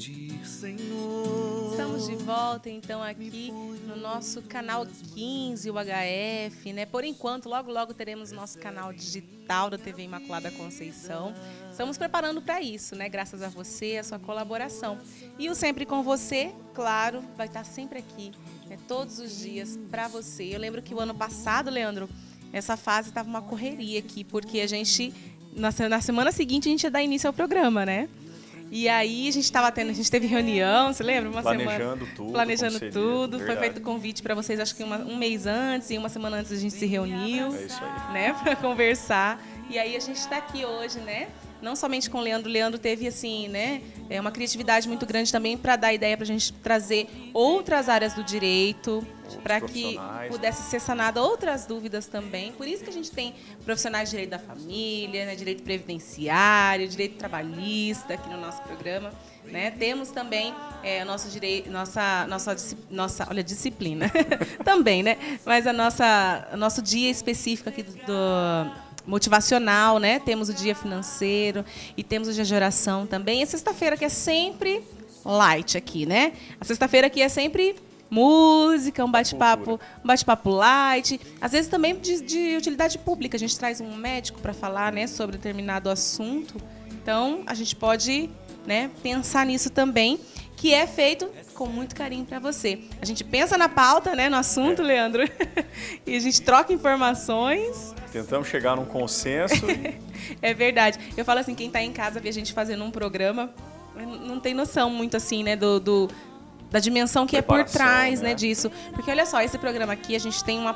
pedir, Senhor. Estamos de volta, então, aqui no nosso canal 15, o HF, né? Por enquanto, logo, logo teremos nosso canal digital da TV Imaculada Conceição. Estamos preparando para isso, né? Graças a você, a sua colaboração. E o Sempre com Você, claro, vai estar sempre aqui, né? Todos os dias para você. Eu lembro que o ano passado, Leandro, essa fase estava uma correria aqui, porque a gente, na semana seguinte, a gente ia dar início ao programa, né? E aí a gente teve reunião, você lembra? Planejando tudo. Foi feito convite para vocês, acho que um mês antes, e uma semana antes a gente se reuniu, né, para conversar. E aí a gente está aqui hoje, né? Não somente com o Leandro. O Leandro teve, assim, né, uma criatividade muito grande também para dar ideia para a gente trazer outras áreas do direito, para que pudesse ser sanada outras dúvidas também. Por isso que a gente tem profissionais de direito da família, né, direito previdenciário, direito trabalhista aqui no nosso programa, né? Temos também nosso direito, olha, disciplina também, né? Mas nosso dia específico aqui do motivacional, né? Temos o dia financeiro e temos o dia de oração também. E a sexta-feira que é sempre light aqui, né? A sexta-feira aqui é sempre música, um bate-papo light. Às vezes também de utilidade pública. A gente traz um médico para falar, né, sobre determinado assunto. Então, a gente pode, né, pensar nisso também, que é feito com muito carinho para você. A gente pensa na pauta, né, no assunto, Leandro, e a gente troca informações. Tentamos chegar num consenso. É verdade. Eu falo assim, quem está em casa vê a gente fazendo um programa, não tem noção muito assim, né, da dimensão que é por trás, né, disso. Porque olha só, esse programa aqui a gente tem uma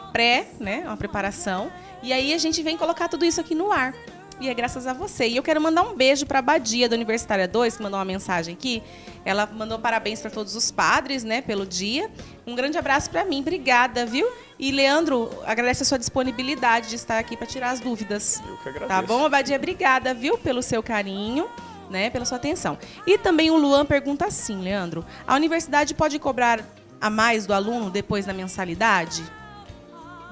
preparação, e aí a gente vem colocar tudo isso aqui no ar. E é graças a você. E eu quero mandar um beijo para a Badia da Universitária 2, que mandou uma mensagem aqui. Ela mandou parabéns para todos os padres, né, pelo dia. Um grande abraço para mim. Obrigada, viu? E, Leandro, agradece a sua disponibilidade de estar aqui para tirar as dúvidas. Eu que agradeço. Tá bom, Badia? Obrigada, viu, pelo seu carinho, né, pela sua atenção. E também o Luan pergunta assim, Leandro: a universidade pode cobrar a mais do aluno depois da mensalidade?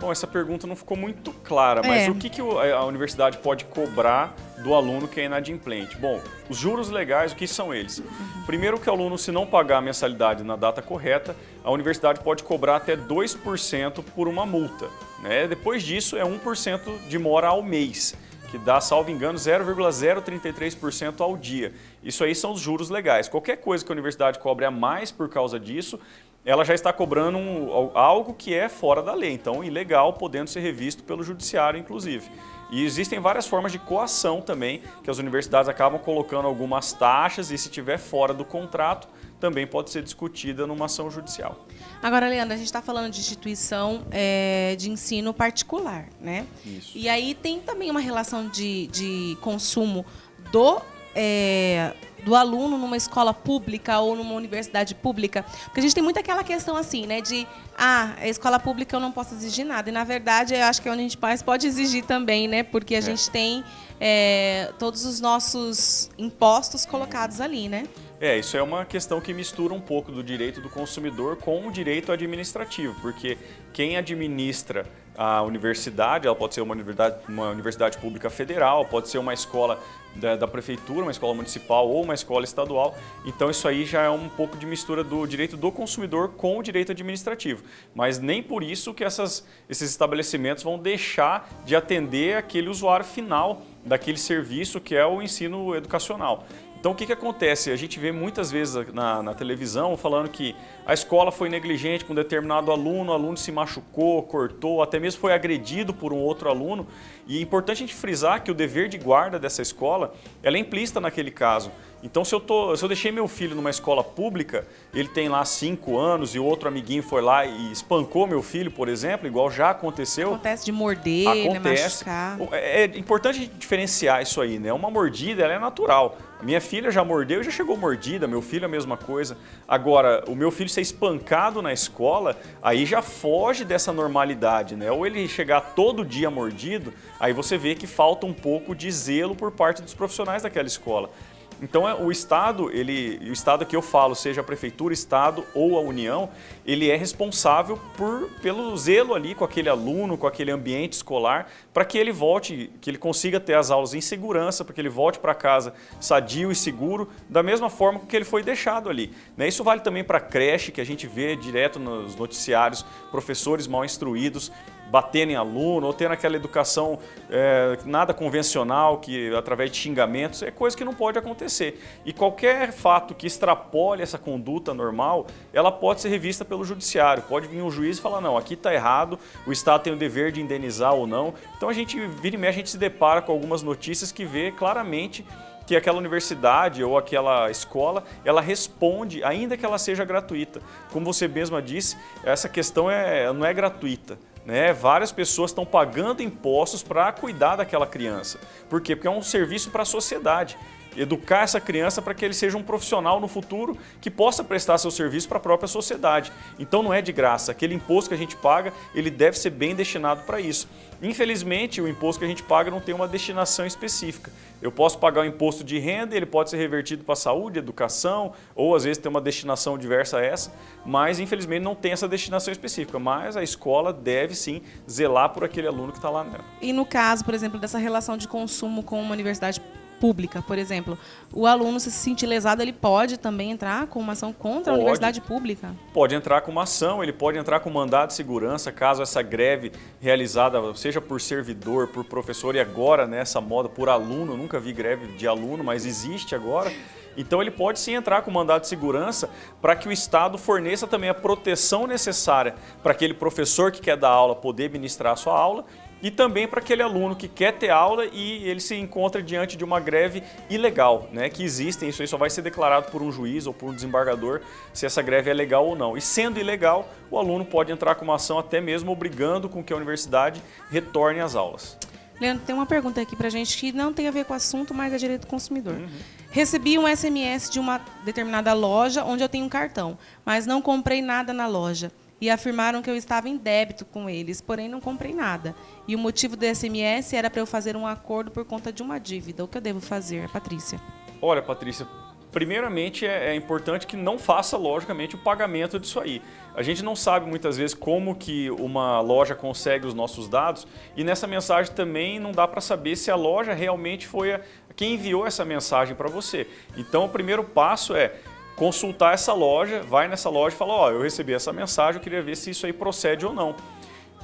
Bom, essa pergunta não ficou muito clara, mas o que a universidade pode cobrar do aluno que é inadimplente? Bom, os juros legais, o que são eles? Primeiro, que o aluno, se não pagar a mensalidade na data correta, a universidade pode cobrar até 2% por uma multa, né? Depois disso, é 1% de mora ao mês, que dá, salvo engano, 0,033% ao dia. Isso aí são os juros legais. Qualquer coisa que a universidade cobre a mais por causa disso, ela já está cobrando algo que é fora da lei, então ilegal, podendo ser revisto pelo judiciário, inclusive. E existem várias formas de coação também, que as universidades acabam colocando algumas taxas, e se estiver fora do contrato, também pode ser discutida numa ação judicial. Agora, Leandro, a gente está falando de instituição de ensino particular, né? Isso. E aí tem também uma relação de consumo do aluno numa escola pública ou numa universidade pública, porque a gente tem muito aquela questão assim, né, de a escola pública eu não posso exigir nada, e na verdade eu acho que é onde a gente mais pode exigir também, né, porque a gente tem todos os nossos impostos colocados ali, né? Isso é uma questão que mistura um pouco do direito do consumidor com o direito administrativo, porque quem administra a universidade, ela pode ser uma universidade pública federal, pode ser uma escola da prefeitura, uma escola municipal ou uma escola estadual. Então isso aí já é um pouco de mistura do direito do consumidor com o direito administrativo. Mas nem por isso que esses estabelecimentos vão deixar de atender aquele usuário final daquele serviço que é o ensino educacional. Então, o que acontece? A gente vê muitas vezes na televisão falando que a escola foi negligente com um determinado aluno, o aluno se machucou, cortou, até mesmo foi agredido por um outro aluno. E é importante a gente frisar que o dever de guarda dessa escola, ela é implícita naquele caso. Então, se eu deixei meu filho numa escola pública, ele tem lá 5 anos e o outro amiguinho foi lá e espancou meu filho, por exemplo, igual já aconteceu. Acontece de morder, né, machucar. É importante a gente diferenciar isso aí, né? Uma mordida, ela é natural. A minha filha já mordeu e já chegou mordida, meu filho a mesma coisa. Agora, o meu filho ser espancado na escola, aí já foge dessa normalidade, né? Ou ele chegar todo dia mordido, aí você vê que falta um pouco de zelo por parte dos profissionais daquela escola. Então, o Estado, o Estado que eu falo, seja a Prefeitura, Estado ou a União, ele é responsável pelo zelo ali com aquele aluno, com aquele ambiente escolar, para que ele volte, que ele consiga ter as aulas em segurança, para que ele volte para casa sadio e seguro, da mesma forma que ele foi deixado ali. Né? Isso vale também para a creche, que a gente vê direto nos noticiários, professores mal instruídos, batendo em aluno, ou tendo aquela educação nada convencional, que através de xingamentos, é coisa que não pode acontecer. E qualquer fato que extrapole essa conduta normal, ela pode ser revista pelo judiciário. Pode vir um juiz e falar, não, aqui está errado, o Estado tem o dever de indenizar ou não. Então a gente, vira e mexe, a gente se depara com algumas notícias que vê claramente que aquela universidade ou aquela escola, ela responde, ainda que ela seja gratuita. Como você mesma disse, essa questão não é gratuita. Né? Várias pessoas estão pagando impostos para cuidar daquela criança. Por quê? Porque é um serviço para a sociedade. Educar essa criança para que ele seja um profissional no futuro que possa prestar seu serviço para a própria sociedade. Então não é de graça. Aquele imposto que a gente paga, ele deve ser bem destinado para isso. Infelizmente, o imposto que a gente paga não tem uma destinação específica. Eu posso pagar o imposto de renda, ele pode ser revertido para a saúde, educação, ou às vezes tem uma destinação diversa a essa, mas infelizmente não tem essa destinação específica. Mas a escola deve sim zelar por aquele aluno que está lá nela. E no caso, por exemplo, dessa relação de consumo com uma universidade pública, por exemplo, o aluno se sentir lesado, ele pode também entrar com uma ação contra a universidade pública? Pode entrar com uma ação, ele pode entrar com mandado de segurança, caso essa greve realizada seja por servidor, por professor e agora nessa moda por aluno, eu nunca vi greve de aluno, mas existe agora. Então ele pode sim entrar com mandado de segurança para que o Estado forneça também a proteção necessária para aquele professor que quer dar aula poder ministrar a sua aula e também para aquele aluno que quer ter aula e ele se encontra diante de uma greve ilegal, né? Que existem, isso aí só vai ser declarado por um juiz ou por um desembargador se essa greve é legal ou não. E sendo ilegal, o aluno pode entrar com uma ação até mesmo obrigando com que a universidade retorne às aulas. Leandro, tem uma pergunta aqui pra gente que não tem a ver com o assunto, mas é direito do consumidor. Recebi um SMS de uma determinada loja onde eu tenho um cartão, mas não comprei nada na loja. E afirmaram que eu estava em débito com eles, porém não comprei nada. E o motivo do SMS era para eu fazer um acordo por conta de uma dívida. O que eu devo fazer, Patrícia? Olha, Patrícia, primeiramente é importante que não faça, logicamente, o pagamento disso aí. A gente não sabe muitas vezes como que uma loja consegue os nossos dados e nessa mensagem também não dá para saber se a loja realmente foi quem enviou essa mensagem para você. Então, o primeiro passo é consultar essa loja, vai nessa loja e fala, ó, eu recebi essa mensagem, eu queria ver se isso aí procede ou não.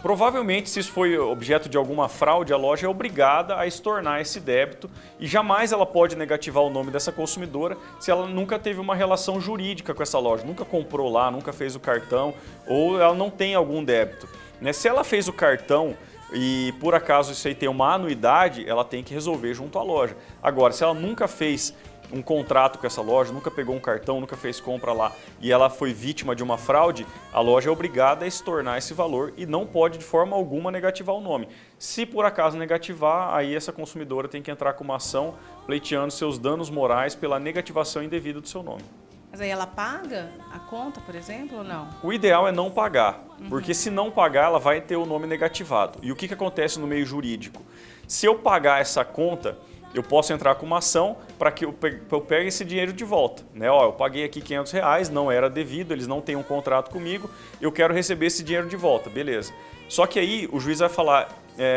Provavelmente, se isso foi objeto de alguma fraude, a loja é obrigada a estornar esse débito e jamais ela pode negativar o nome dessa consumidora se ela nunca teve uma relação jurídica com essa loja, nunca comprou lá, nunca fez o cartão ou ela não tem algum débito. Né? Se ela fez o cartão e por acaso isso aí tem uma anuidade, ela tem que resolver junto à loja. Agora, se ela nunca fez um contrato com essa loja, nunca pegou um cartão, nunca fez compra lá e ela foi vítima de uma fraude, a loja é obrigada a estornar esse valor e não pode de forma alguma negativar o nome. Se por acaso negativar, aí essa consumidora tem que entrar com uma ação pleiteando seus danos morais pela negativação indevida do seu nome. Mas aí ela paga a conta, por exemplo, ou não? O ideal é não pagar, porque se não pagar, ela vai ter o nome negativado. E o que acontece no meio jurídico? Se eu pagar essa conta, eu posso entrar com uma ação para que eu pegue esse dinheiro de volta. Né? Ó, eu paguei aqui R$500, não era devido, eles não têm um contrato comigo, eu quero receber esse dinheiro de volta, beleza. Só que aí o juiz vai falar,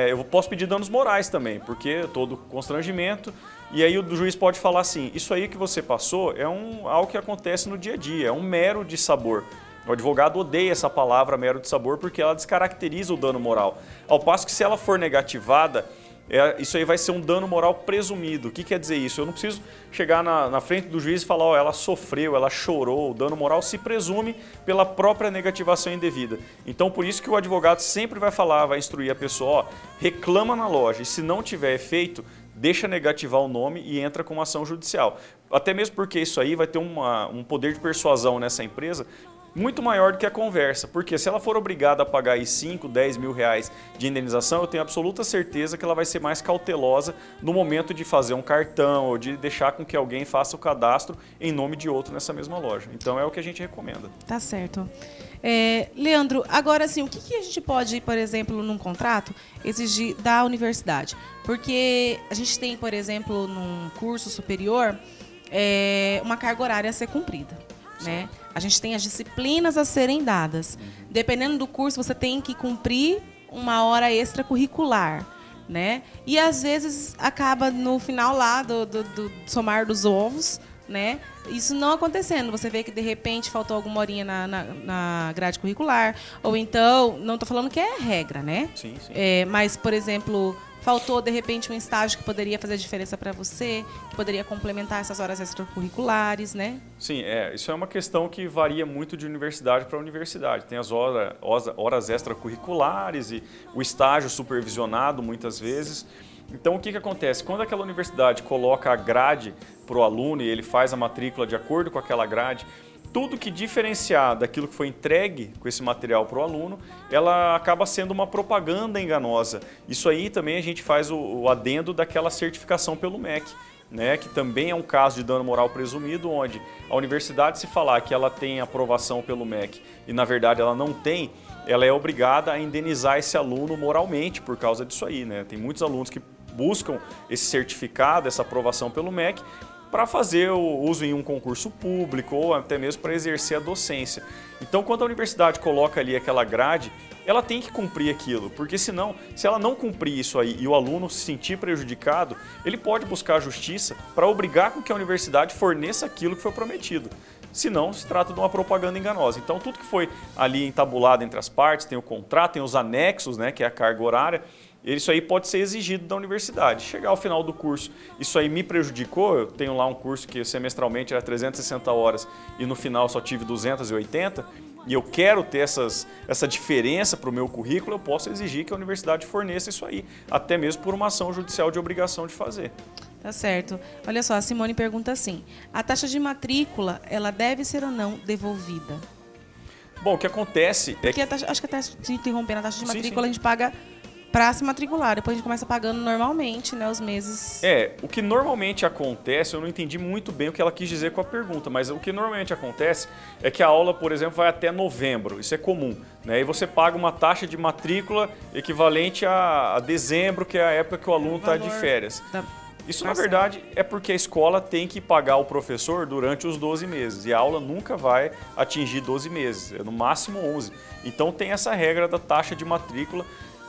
eu posso pedir danos morais também, porque todo constrangimento, e aí o juiz pode falar assim, isso aí que você passou é algo que acontece no dia a dia, é um mero de sabor. O advogado odeia essa palavra mero de sabor porque ela descaracteriza o dano moral. Ao passo que se ela for negativada, isso aí vai ser um dano moral presumido. O que quer dizer isso? Eu não preciso chegar na frente do juiz e falar, ó, ela sofreu, ela chorou. O dano moral se presume pela própria negativação indevida. Então, por isso que o advogado sempre vai falar, vai instruir a pessoa, ó, reclama na loja e se não tiver efeito, deixa negativar o nome e entra com uma ação judicial. Até mesmo porque isso aí vai ter um poder de persuasão nessa empresa muito maior do que a conversa, porque se ela for obrigada a pagar aí 5, 10 mil reais de indenização, eu tenho absoluta certeza que ela vai ser mais cautelosa no momento de fazer um cartão ou de deixar com que alguém faça o cadastro em nome de outro nessa mesma loja. Então é o que a gente recomenda. Tá certo. Leandro, agora assim, o que a gente pode, por exemplo, num contrato, exigir da universidade? Porque a gente tem, por exemplo, num curso superior, uma carga horária a ser cumprida. Né? A gente tem as disciplinas a serem dadas. Dependendo do curso, você tem que cumprir uma hora extracurricular. Né? E às vezes acaba no final lá do somar dos ovos, né? Isso não acontecendo. Você vê que de repente faltou alguma horinha na grade curricular, ou então, não estou falando que é regra, né? Sim, sim. Mas, por exemplo, faltou de repente um estágio que poderia fazer diferença para você, que poderia complementar essas horas extracurriculares, né? Sim, isso é uma questão que varia muito de universidade para universidade. Tem as horas extracurriculares e o estágio supervisionado muitas vezes. Então, o que acontece? Quando aquela universidade coloca a grade para o aluno e ele faz a matrícula de acordo com aquela grade, tudo que diferenciar daquilo que foi entregue com esse material para o aluno, ela acaba sendo uma propaganda enganosa. Isso aí também a gente faz o adendo daquela certificação pelo MEC, né, que também é um caso de dano moral presumido, onde a universidade, se falar que ela tem aprovação pelo MEC e na verdade ela não tem, ela é obrigada a indenizar esse aluno moralmente por causa disso aí, né? Tem muitos alunos que buscam esse certificado, essa aprovação pelo MEC, para fazer o uso em um concurso público ou até mesmo para exercer a docência. Então, quando a universidade coloca ali aquela grade, ela tem que cumprir aquilo, porque senão, se ela não cumprir isso aí e o aluno se sentir prejudicado, ele pode buscar a justiça para obrigar com que a universidade forneça aquilo que foi prometido. Senão, se trata de uma propaganda enganosa. Então, tudo que foi ali entabulado entre as partes, tem o contrato, tem os anexos, né, que é a carga horária, isso aí pode ser exigido da universidade. Chegar ao final do curso, isso aí me prejudicou, eu tenho lá um curso que semestralmente era 360 horas e no final só tive 280, e eu quero ter essa diferença para o meu currículo, eu posso exigir que a universidade forneça isso aí, até mesmo por uma ação judicial de obrigação de fazer. Tá certo. Olha só, a Simone pergunta assim, a taxa de matrícula, ela deve ser ou não devolvida? Bom, o que acontece é que... Acho que a taxa de interrompendo, a taxa de matrícula sim. A gente paga para se matricular, depois a gente começa pagando normalmente, né, os meses. O que normalmente acontece, eu não entendi muito bem o que ela quis dizer com a pergunta, mas o que normalmente acontece é que a aula, por exemplo, vai até novembro, isso é comum, né? E você paga uma taxa de matrícula equivalente a dezembro, que é a época que o aluno está de férias. Isso, na verdade, é porque a escola tem que pagar o professor durante os 12 meses. E a aula nunca vai atingir 12 meses, é no máximo 11. Então tem essa regra da taxa de matrícula,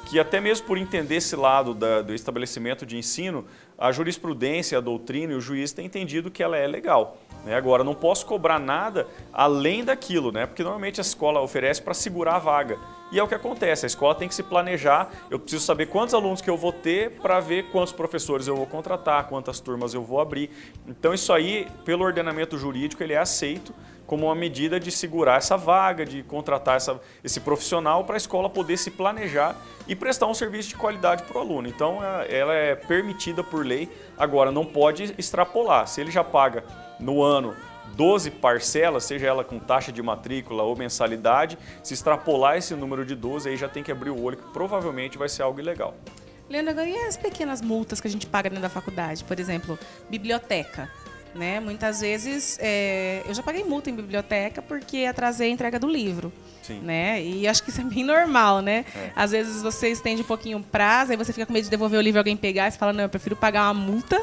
que até mesmo por entender esse lado do estabelecimento de ensino, a jurisprudência, a doutrina e o juiz têm entendido que ela é legal. Né? Agora, não posso cobrar nada além daquilo, né? Porque normalmente a escola oferece para segurar a vaga. E é o que acontece, a escola tem que se planejar, eu preciso saber quantos alunos que eu vou ter para ver quantos professores eu vou contratar, quantas turmas eu vou abrir. Então isso aí, pelo ordenamento jurídico, ele é aceito como uma medida de segurar essa vaga, de contratar esse profissional para a escola poder se planejar e prestar um serviço de qualidade para o aluno. Então ela é permitida por lei, agora não pode extrapolar. Se ele já paga no ano 12 parcelas, seja ela com taxa de matrícula ou mensalidade, se extrapolar esse número de 12, aí já tem que abrir o olho, que provavelmente vai ser algo ilegal. Leandro, agora e as pequenas multas que a gente paga dentro da faculdade? Por exemplo, biblioteca. Né? Muitas vezes, eu já paguei multa em biblioteca porque atrasei a entrega do livro. Sim. Né? E acho que isso é bem normal, né? Às vezes você estende um pouquinho o prazo, aí você fica com medo de devolver o livro e alguém pegar, e você fala, não, eu prefiro pagar uma multa,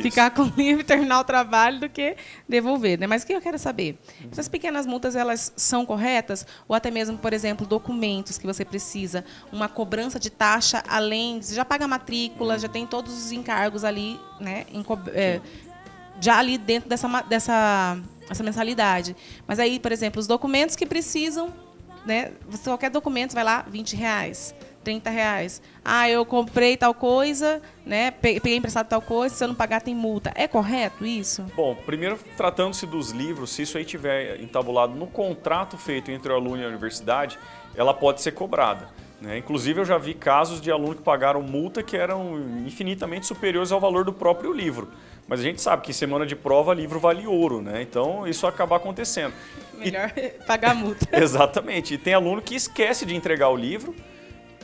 ficar com o livro e terminar o trabalho do que devolver. Né? Mas o que eu quero saber? Essas pequenas multas, elas são corretas? Ou até mesmo, por exemplo, documentos que você precisa, uma cobrança de taxa além, você já paga a matrícula, já tem todos os encargos ali, né? Já ali dentro dessa mensalidade. Mas aí, por exemplo, os documentos que precisam, né? Qualquer documento vai lá, R$20, R$30. Ah, eu comprei tal coisa, né? Peguei emprestado tal coisa, se eu não pagar tem multa. É correto isso? Bom, primeiro, tratando-se dos livros, se isso aí tiver entabulado no contrato feito entre o aluno e a universidade, ela pode ser cobrada. Né? Inclusive, eu já vi casos de alunos que pagaram multa que eram infinitamente superiores ao valor do próprio livro. Mas a gente sabe que em semana de prova, livro vale ouro, né? Então isso acaba acontecendo. Melhor pagar a multa. Exatamente. E tem aluno que esquece de entregar o livro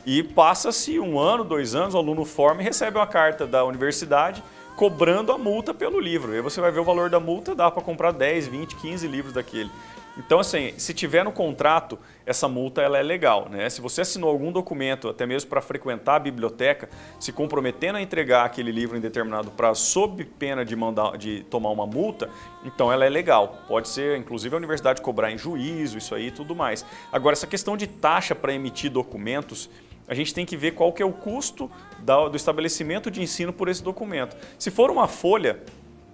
e passa-se 1 ano, 2 anos, o aluno forma e recebe uma carta da universidade cobrando a multa pelo livro. E aí você vai ver o valor da multa, dá para comprar 10, 20, 15 livros daquele. Então, assim, se tiver no contrato, essa multa ela é legal, né? Se você assinou algum documento, até mesmo para frequentar a biblioteca, se comprometendo a entregar aquele livro em determinado prazo, sob pena de tomar uma multa, então ela é legal. Pode ser, inclusive, a universidade cobrar em juízo, isso aí e tudo mais. Agora, essa questão de taxa para emitir documentos, a gente tem que ver qual que é o custo do estabelecimento de ensino por esse documento. Se for uma folha,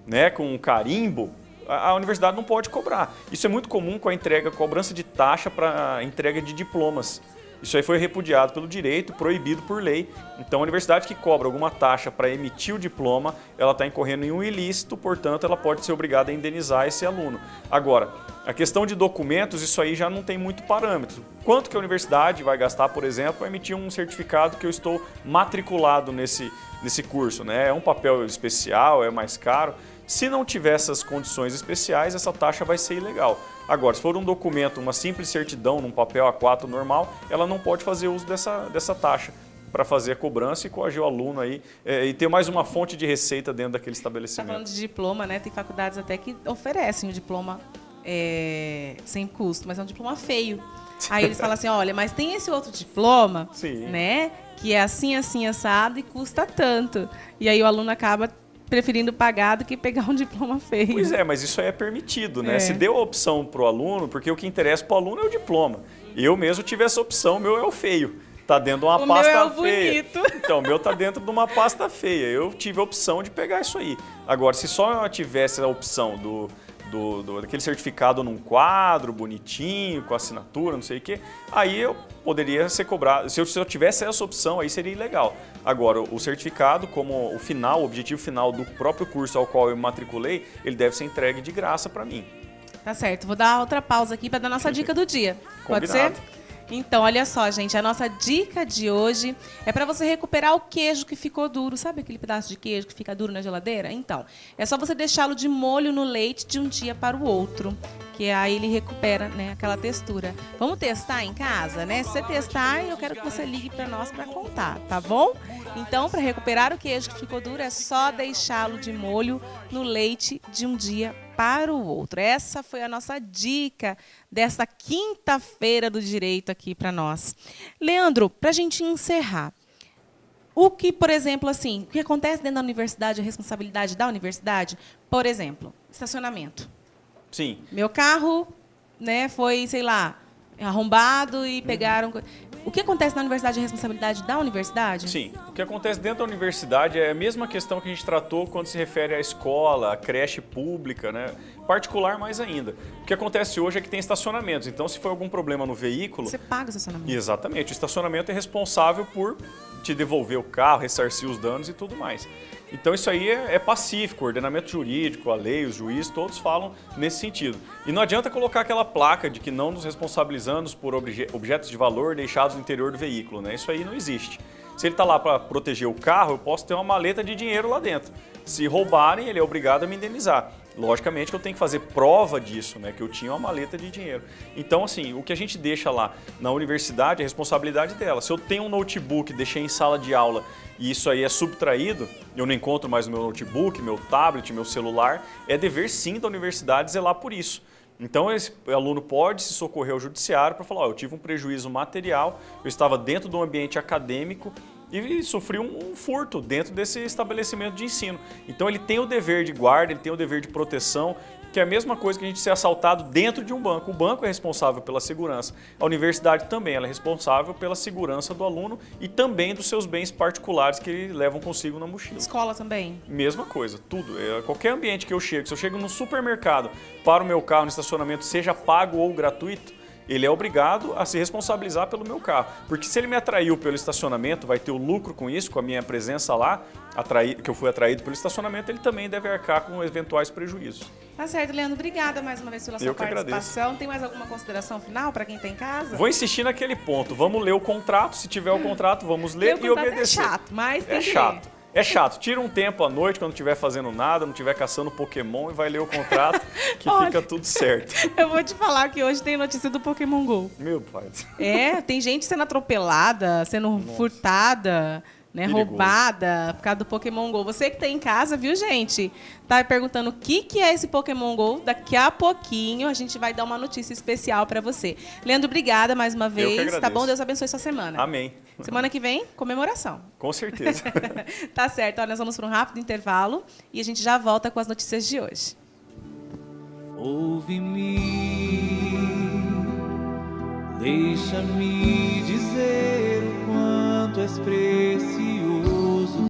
né, com um carimbo, a universidade não pode cobrar. Isso é muito comum com a cobrança de taxa para entrega de diplomas. Isso aí foi repudiado pelo direito, proibido por lei. Então, a universidade que cobra alguma taxa para emitir o diploma, ela está incorrendo em um ilícito, portanto, ela pode ser obrigada a indenizar esse aluno. Agora, a questão de documentos, isso aí já não tem muito parâmetro. Quanto que a universidade vai gastar, por exemplo, para emitir um certificado que eu estou matriculado nesse curso, né? É um papel especial, é mais caro. Se não tiver essas condições especiais, essa taxa vai ser ilegal. Agora, se for um documento, uma simples certidão num papel A4 normal, ela não pode fazer uso dessa taxa para fazer a cobrança e coagir o aluno aí e ter mais uma fonte de receita dentro daquele estabelecimento. Está falando de diploma, né? Tem faculdades até que oferecem o diploma sem custo, mas é um diploma feio. Aí eles falam assim, olha, mas tem esse outro diploma, Sim, né? Que é assim, assim, assado e custa tanto. E aí o aluno acaba preferindo pagar do que pegar um diploma feio. Pois é, mas isso aí é permitido, né? Se deu a opção para o aluno, porque o que interessa para o aluno é o diploma. Eu mesmo tive essa opção, o meu é o feio. Tá dentro de uma o pasta meu é o feia. bonito. Então, o meu tá dentro de uma pasta feia. Eu tive a opção de pegar isso aí. Agora, se só eu tivesse a opção daquele certificado num quadro, bonitinho, com assinatura, não sei o quê, aí eu poderia ser cobrado. Se eu tivesse essa opção, aí seria ilegal. Agora, o certificado, como o objetivo final do próprio curso ao qual eu me matriculei, ele deve ser entregue de graça para mim. Tá certo, vou dar outra pausa aqui para dar nossa dica do dia. Pode ser? Combinado. Então, olha só, gente, a nossa dica de hoje é para você recuperar o queijo que ficou duro. Sabe aquele pedaço de queijo que fica duro na geladeira? Então, é só você deixá-lo de molho no leite de um dia para o outro, que aí ele recupera, né, aquela textura. Vamos testar em casa, né? Se você testar, eu quero que você ligue para nós para contar, tá bom? Então, para recuperar o queijo que ficou duro, é só deixá-lo de molho no leite de um dia para o outro. Essa foi a nossa dica desta quinta-feira do direito aqui para nós. Leandro, para a gente encerrar, o que, por exemplo, assim, o que acontece dentro da universidade, a responsabilidade da universidade, por exemplo, estacionamento. Sim. Meu carro, né, foi, sei lá, arrombado e pegaram... O que acontece na universidade é responsabilidade da universidade? Sim. O que acontece dentro da universidade é a mesma questão que a gente tratou quando se refere à escola, à creche pública, né? Particular mais ainda. O que acontece hoje é que tem estacionamentos. Então, se for algum problema no veículo... Você paga o estacionamento. Exatamente. O estacionamento é responsável por te devolver o carro, ressarcir os danos e tudo mais. Então isso aí é pacífico, o ordenamento jurídico, a lei, os juízes, todos falam nesse sentido. E não adianta colocar aquela placa de que não nos responsabilizamos por objetos de valor deixados no interior do veículo, né? Isso aí não existe. Se ele está lá para proteger o carro, eu posso ter uma maleta de dinheiro lá dentro. Se roubarem, ele é obrigado a me indenizar. Logicamente que eu tenho que fazer prova disso, né? Que eu tinha uma maleta de dinheiro. Então, assim, o que a gente deixa lá na universidade é a responsabilidade dela. Se eu tenho um notebook, deixei em sala de aula e isso aí é subtraído, eu não encontro mais o meu notebook, meu tablet, meu celular, é dever sim da universidade zelar por isso. Então, esse aluno pode se socorrer ao judiciário para falar, eu tive um prejuízo material, eu estava dentro de um ambiente acadêmico e sofri um furto dentro desse estabelecimento de ensino. Então, ele tem o dever de guarda, ele tem o dever de proteção, que é a mesma coisa que a gente ser assaltado dentro de um banco. O banco é responsável pela segurança. A universidade também ela é responsável pela segurança do aluno e também dos seus bens particulares que ele levam consigo na mochila. Escola também? Mesma coisa, tudo. Qualquer ambiente que eu chego, se eu chego no supermercado, para o meu carro no estacionamento, seja pago ou gratuito, ele é obrigado a se responsabilizar pelo meu carro. Porque se ele me atraiu pelo estacionamento, vai ter o lucro com isso, com a minha presença lá, que eu fui atraído pelo estacionamento, ele também deve arcar com eventuais prejuízos. Tá certo, Leandro. Obrigada mais uma vez pela sua participação. Agradeço. Tem mais alguma consideração final para quem está em casa? Vou insistir naquele ponto. Vamos ler o contrato. Se tiver o contrato, vamos ler e obedecer. É chato, mas tem que chato. ler. É chato. Tira um tempo à noite, quando não estiver fazendo nada, não estiver caçando Pokémon e vai ler o contrato, que Olha, fica tudo certo. Eu vou te falar que hoje tem notícia do Pokémon GO. Meu pai. Tem gente sendo atropelada, sendo furtada, né, Perigoso. roubada por causa do Pokémon GO. Você que tá em casa, viu, gente? Tá perguntando o que é esse Pokémon GO? Daqui a pouquinho a gente vai dar uma notícia especial para você. Leandro, obrigada mais uma que vez. agradeço. Tá bom? Deus abençoe sua semana. Amém. Semana que vem, comemoração. Com certeza. Tá certo. Olha, nós vamos para um rápido intervalo e a gente já volta com as notícias de hoje. Ouve-me, deixa-me dizer o quanto és precioso.